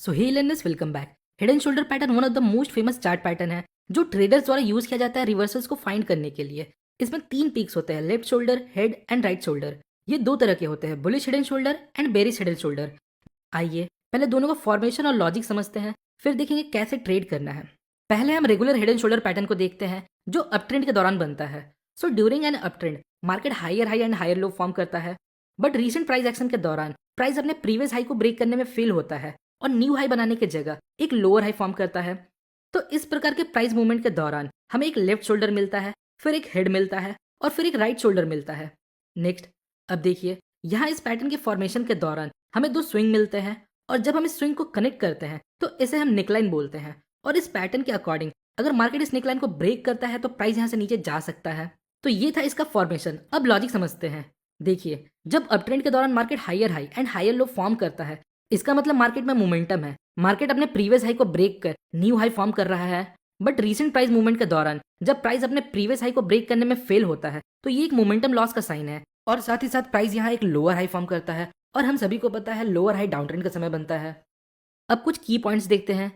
So hey learners, welcome back. Head and shoulder pattern one of the most famous chart pattern है जो traders द्वारा use किया जाता है रिवर्सल्स को फाइंड करने के लिए। इसमें तीन पीक्स होते हैं, left shoulder, head and right shoulder. ये दो तरह के होते हैं, bullish head and shoulder and bearish head and shoulder. आइए पहले दोनों का फॉर्मेशन और लॉजिक समझते हैं, फिर देखेंगे कैसे ट्रेड करना है। पहले हम regular head and shoulder pattern को देखते हैं जो अपट्रेंड के दौरान बनता है। So during an uptrend market higher high and higher low form करता है, बट रीसेंट प्राइस एक्शन के दौरान प्राइस अपने प्रीवियस हाई को ब्रेक करने में फेल होता है और न्यू हाई बनाने की जगह एक लोअर हाई फॉर्म करता है। तो इस प्रकार के प्राइस मूवमेंट के दौरान हमें एक लेफ्ट शोल्डर मिलता है, फिर एक हेड मिलता है और फिर एक राइट शोल्डर मिलता है। नेक्स्ट, अब देखिए यहाँ इस पैटर्न के फॉर्मेशन के दौरान हमें दो स्विंग मिलते हैं और जब हम इस स्विंग को कनेक्ट करते हैं तो इसे हम नेकलाइन बोलते हैं। और इस पैटर्न के अकॉर्डिंग अगर मार्केट इस नेकलाइन को ब्रेक करता है तो प्राइस यहाँ से नीचे जा सकता है। तो ये था इसका फॉर्मेशन। अब लॉजिक समझते हैं। देखिए, जब अपट्रेंड के दौरान market higher high and higher low form करता है, इसका मतलब मार्केट में मोमेंटम है। मार्केट अपने प्रीवियस हाई को ब्रेक कर न्यू हाई फॉर्म कर रहा है, बट रीसेंट प्राइस मूवमेंट के दौरान जब प्राइस अपने प्रीवियस हाई को ब्रेक करने में फेल होता है तो ये एक मोमेंटम लॉस का साइन है। और साथ ही साथ प्राइस यहाँ एक लोअर हाई फॉर्म करता है और हम सभी को पता है लोअर हाई डाउन ट्रेंड का समय बनता है। अब कुछ की पॉइंट्स देखते हैं।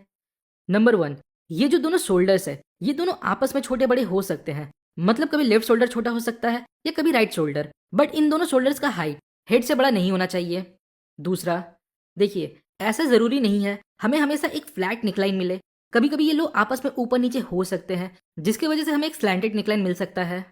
नंबर वन, ये जो दोनों शोल्डर्स है ये दोनों आपस में छोटे बड़े हो सकते हैं। मतलब कभी लेफ्ट शोल्डर छोटा हो सकता है या कभी राइट शोल्डर, बट इन दोनों शोल्डर्स का हाइट हेड से बड़ा नहीं होना चाहिए। दूसरा, देखिए ऐसा जरूरी नहीं है हमें हमेशा एक फ्लैट नेकलाइन मिले। कभी कभी ये लोग आपस में ऊपर नीचे हो सकते हैं जिसकी वजह से हमें एक स्लैंटेड नेकलाइन मिल सकता है।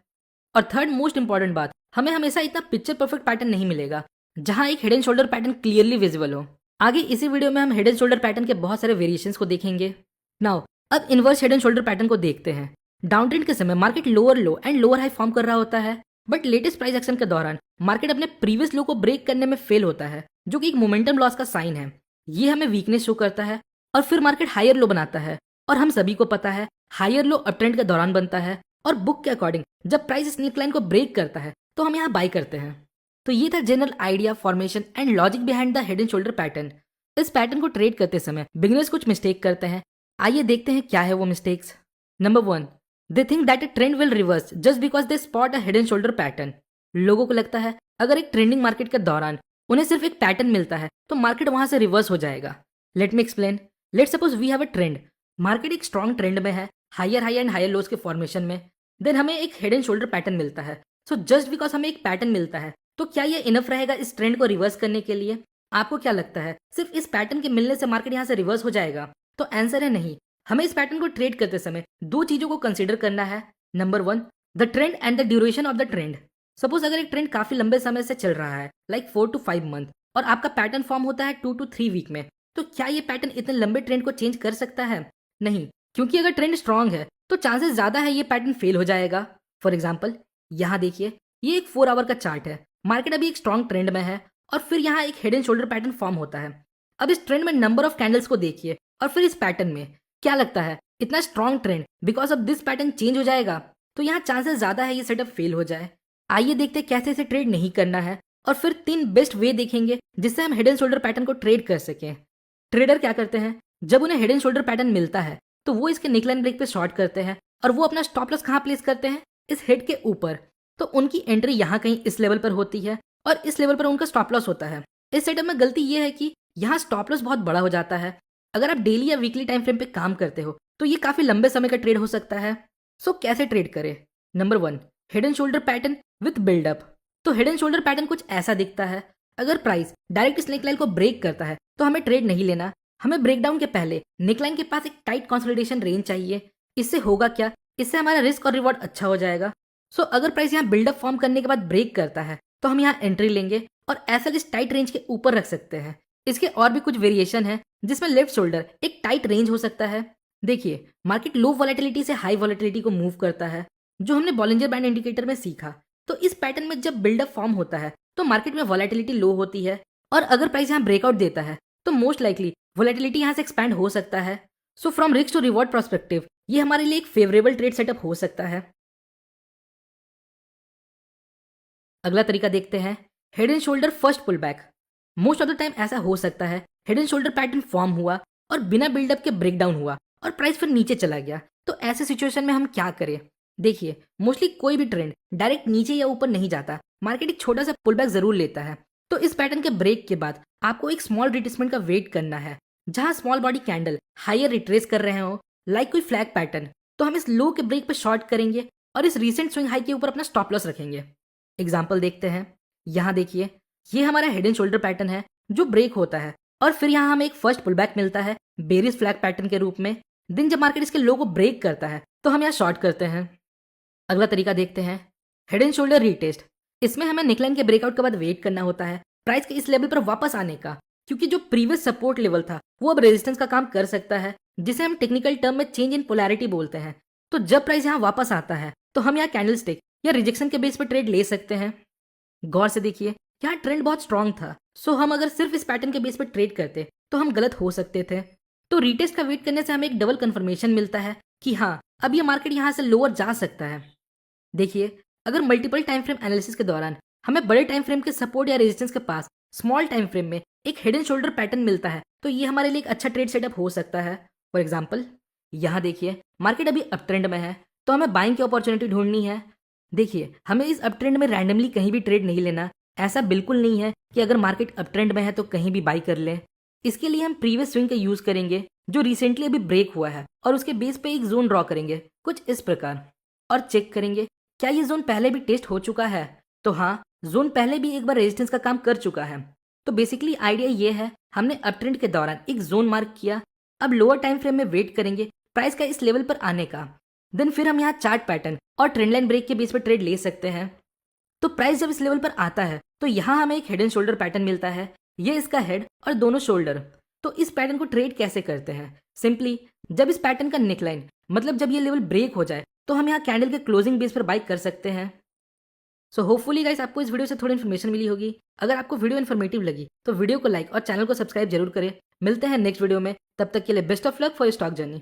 और थर्ड मोस्ट इंपॉर्टेंट बात, हमें हमेशा इतना पिक्चर परफेक्ट पैटर्न नहीं मिलेगा जहां एक head and shoulder pattern clearly visible हो। आगे इसी वीडियो में हम हेड एंड शोल्डर पैटर्न के बहुत सारे वेरिएशंस को देखेंगे। नाउ अब inverse head and shoulder pattern को देखते हैं। डाउन ट्रेंड के समय market lower low and lower high form कर रहा होता है, बट लेटेस्ट प्राइस एक्शन के दौरान मार्केट अपने प्रीवियस लो को ब्रेक करने में फेल होता है, जो कि एक मोमेंटम लॉस का साइन है। ये हमें वीकनेस शो करता है और फिर मार्केट हायर लो बनाता है। और हम सभी को पता है हायर लो अप ट्रेंड के दौरान बनता है और बुक के अकॉर्डिंग जब प्राइस इस नेकलाइन को ब्रेक करता है तो हम यहाँ बाई करते हैं। तो ये था general idea, formation and logic behind the head and shoulder pattern. इस पैटर्न को ट्रेड करते समय बिगिनर्स कुछ मिस्टेक करते हैं। आइए देखते हैं क्या है वो mistakes. Number one, they think that a trend will reverse just because they spot a head and shoulder pattern. लोगों को लगता है अगर एक ट्रेंडिंग मार्केट के दौरान उन्हें सिर्फ एक पैटर्न मिलता है तो मार्केट वहां से रिवर्स हो जाएगा। Let me explain. Let suppose we have a trend. Market एक स्ट्रॉन्ग ट्रेंड में है, higher high and higher lows के फॉर्मेशन में। देन हमें एक हेड एंड शोल्डर पैटर्न मिलता है। सो जस्ट बिकॉज हमें एक पैटर्न मिलता है तो क्या ये इनफ रहेगा इस ट्रेंड को रिवर्स करने के लिए? आपको क्या लगता है सिर्फ इस पैटर्न के मिलने से मार्केट यहाँ से रिवर्स हो जाएगा? तो आंसर है नहीं। हमें इस पैटर्न को ट्रेड करते समय दो चीजों को कंसीडर करना है। Number one, the trend and the duration of the trend. Suppose अगर एक ट्रेंड काफी लंबे समय से चल रहा है, लाइक 4 to 5 मंथ, और आपका पैटर्न फॉर्म होता है 2 to 3 वीक में, तो क्या ये पैटर्न इतने लंबे ट्रेंड को चेंज कर सकता है? नहीं, क्योंकि अगर ट्रेंड स्ट्रांग है तो चांसेस ज्यादा है ये पैटर्न फेल हो जाएगा। फॉर एग्जाम्पल, यहाँ देखिए, ये एक 4 आवर का चार्ट है। मार्केट अभी एक स्ट्रांग ट्रेंड में है और फिर यहाँ एक head and shoulder pattern form होता है। अब इस ट्रेंड में नंबर ऑफ कैंडल्स को देखिए और फिर इस पैटर्न में क्या लगता है इतना strong trend because of this pattern change हो जाएगा? तो यहाँ चांसेस ज्यादा है ये सेटअप फेल हो जाए। आइए देखते हैं कैसे इसे ट्रेड नहीं करना है और फिर 3 बेस्ट वे देखेंगे जिससे हम हेड एंड शोल्डर पैटर्न को ट्रेड कर सकें। ट्रेडर क्या करते हैं, जब उन्हें हेड एंड शोल्डर पैटर्न मिलता है तो वो इसके नेकलाइन ब्रेक पे शॉर्ट करते हैं और वो अपना स्टॉप लॉस कहाँ प्लेस करते हैं? इस हेड के ऊपर। तो उनकी एंट्री यहाँ कहीं इस लेवल पर होती है और इस लेवल पर उनका स्टॉप लॉस होता है। इस सेटअप में गलती ये है कि यहाँ स्टॉप लॉस बहुत बड़ा हो जाता है। अगर आप डेली या वीकली टाइम फ्रेम पे काम करते हो तो ये काफी लंबे समय का ट्रेड हो सकता है। सो कैसे ट्रेड करें? Number one, head and shoulder pattern with buildup. तो हेड एंड शोल्डर पैटर्न कुछ ऐसा दिखता है। अगर प्राइस डायरेक्ट इस नेकलाइन को ब्रेक करता है तो हमें ट्रेड नहीं लेना। हमें ब्रेकडाउन के पहले नेकलाइन के पास एक टाइट कंसोलिडेशन रेंज चाहिए। इससे होगा क्या, इससे हमारा रिस्क और रिवॉर्ड अच्छा हो जाएगा। सो अगर प्राइस यहाँ बिल्डअप फॉर्म करने के बाद ब्रेक करता है तो हम यहाँ एंट्री लेंगे और ऐसा इस टाइट रेंज के ऊपर रख सकते हैं। इसके और भी कुछ वेरिएशन है जिसमें लेफ्ट शोल्डर एक टाइट रेंज हो सकता है। देखिए, मार्केट लो वॉलेटिलिटी से हाई वॉलेटिलिटी को मूव करता है, जो हमने बॉलिंजर बैंड इंडिकेटर में सीखा। तो इस पैटर्न में जब बिल्डअप फॉर्म होता है तो मार्केट में वॉलेटिलिटी लो होती है और अगर प्राइस यहाँ ब्रेकआउट देता है तो मोस्ट लाइकली वॉलेटिलिटी यहाँ से एक्सपैंड हो सकता है। So from risk to reward perspective ये हमारे लिए एक फेवरेबल ट्रेड सेटअप हो सकता है। अगला तरीका देखते हैं, head and shoulder first pull back. Most of the time ऐसा हो सकता है head and shoulder pattern form हुआ और बिना बिल्डअप के ब्रेकडाउन हुआ और प्राइस फिर नीचे चला गया। तो ऐसे सिचुएशन में हम क्या करें? देखिए, मोस्टली कोई भी ट्रेंड डायरेक्ट नीचे या ऊपर नहीं जाता। मार्केट एक छोटा सा पुल बैक जरूर लेता है। तो इस पैटर्न के ब्रेक के बाद आपको एक स्मॉल रिट्रेसमेंट का वेट करना है। जहां small body candle higher retrace कर रहे हो लाइक कोई फ्लैग पैटर्न, तो हम इस लो के ब्रेक पे शॉर्ट करेंगे और इस रीसेंट स्विंग हाई के ऊपर अपना स्टॉप लॉस रखेंगे। एग्जाम्पल देखते हैं। यहाँ देखिए, ये हमारा हेड एंड शोल्डर पैटर्न है जो ब्रेक होता है और फिर यहाँ हमें एक फर्स्ट पुल बैक मिलता है बेरिस फ्लैग पैटर्न के रूप में। दिन जब मार्केट इसके लो को ब्रेक करता है तो हम यहाँ शॉर्ट करते हैं। अगला तरीका देखते हैं, हेड एंड शोल्डर रीटेस्ट। इसमें हमें नेकलाइन के ब्रेकआउट के बाद वेट करना होता है प्राइस के इस लेवल पर वापस आने का, क्योंकि जो प्रीवियस सपोर्ट लेवल था वो अब रेजिस्टेंस का काम कर सकता है, जिसे हम टेक्निकल टर्म में चेंज इन पोलैरिटी बोलते हैं। तो जब प्राइस यहाँ वापस आता है तो हम यहाँ कैंडल स्टिक या रिजेक्शन के बेस पर ट्रेड ले सकते हैं। गौर से देखिए, यहाँ ट्रेंड बहुत स्ट्रांग था, सो हम अगर सिर्फ इस पैटर्न के बेस पर ट्रेड करते तो हम गलत हो सकते थे। तो रीटेस्ट का वेट करने से हमें एक डबल कंफर्मेशन मिलता है कि हाँ, अब ये मार्केट यहाँ से लोअर जा सकता है। देखिए, अगर मल्टीपल टाइम फ्रेम एनालिसिस के दौरान हमें बड़े टाइम फ्रेम के सपोर्ट या रेजिस्टेंस के पास स्मॉल टाइम फ्रेम में एक हेड एंड शोल्डर पैटर्न मिलता है तो ये हमारे लिए एक अच्छा ट्रेड सेटअप हो सकता है। फॉर एग्जाम्पल, यहाँ देखिए, मार्केट अभी अप ट्रेंड में है तो हमें बाइंग की अपॉर्चुनिटी ढूंढनी है। देखिए, हमें इस अप ट्रेंड में रैंडमली कहीं भी ट्रेड नहीं लेना। ऐसा बिल्कुल नहीं है कि अगर मार्केट अप ट्रेंड में है तो कहीं भी बाई कर लें। इसके लिए हम प्रीवियस स्विंग का यूज करेंगे जो रिसेंटली अभी ब्रेक हुआ है और उसके बेस पे एक जोन ड्रॉ करेंगे कुछ इस प्रकार और चेक करेंगे क्या ये जोन पहले भी टेस्ट हो चुका है। तो हाँ, जोन पहले भी एक बार रेजिस्टेंस का काम कर चुका है। तो बेसिकली आइडिया ये है, हमने अप ट्रेंड के दौरान एक जोन मार्क किया, अब लोअर टाइम फ्रेम में वेट करेंगे प्राइस का इस लेवल पर आने का, देन फिर हम यहाँ चार्ट पैटर्न और ट्रेंड लाइन ब्रेक के बेस पर ट्रेड ले सकते हैं। तो प्राइस जब इस लेवल पर आता है तो यहाँ हमें एक हेड एंड शोल्डर पैटर्न मिलता है, ये इसका हेड और दोनों शोल्डर। तो इस पैटर्न को ट्रेड कैसे करते हैं, सिंपली जब इस पैटर्न का नेकलाइन मतलब जब ये लेवल ब्रेक हो जाए तो हम यहाँ कैंडल के क्लोजिंग बेस पर बाई कर सकते हैं। सो होपफुली गाइस आपको इस वीडियो से थोड़ी इन्फॉर्मेशन मिली होगी। अगर आपको वीडियो इन्फॉर्मेटिव लगी तो वीडियो को लाइक और चैनल को सब्सक्राइब जरूर करें। मिलते हैं नेक्स्ट वीडियो में, तब तक के लिए best of luck for your stock journey.